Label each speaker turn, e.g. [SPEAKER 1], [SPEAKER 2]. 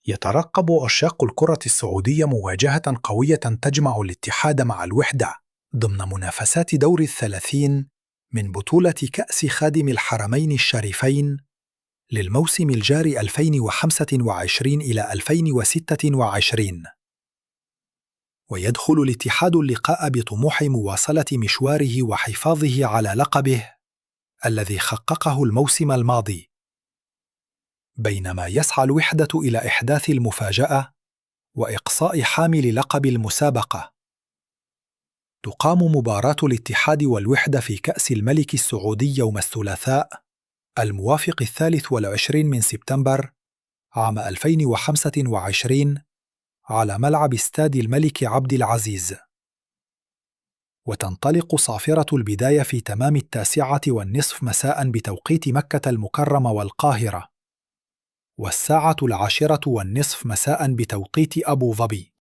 [SPEAKER 1] يترقب عشاق الكرة السعودية مواجهة قوية تجمع الاتحاد مع الوحدة ضمن منافسات دور الثلاثين من بطولة كأس خادم الحرمين الشريفين للموسم الجاري 2025 إلى 2026. ويدخل الاتحاد اللقاء بطموح مواصلة مشواره وحفاظه على لقبه الذي حققه الموسم الماضي، بينما يسعى الوحدة إلى إحداث المفاجأة وإقصاء حامل لقب المسابقة. تقام مباراة الاتحاد والوحدة في كأس الملك السعودي يوم الثلاثاء الموافق 23 من سبتمبر عام 2025 على ملعب استاد الملك عبد العزيز، وتنطلق صافرة البداية في تمام 9:30 مساء بتوقيت مكة المكرمة والقاهرة، والساعة 10:20 مساء بتوقيت أبو ظبي.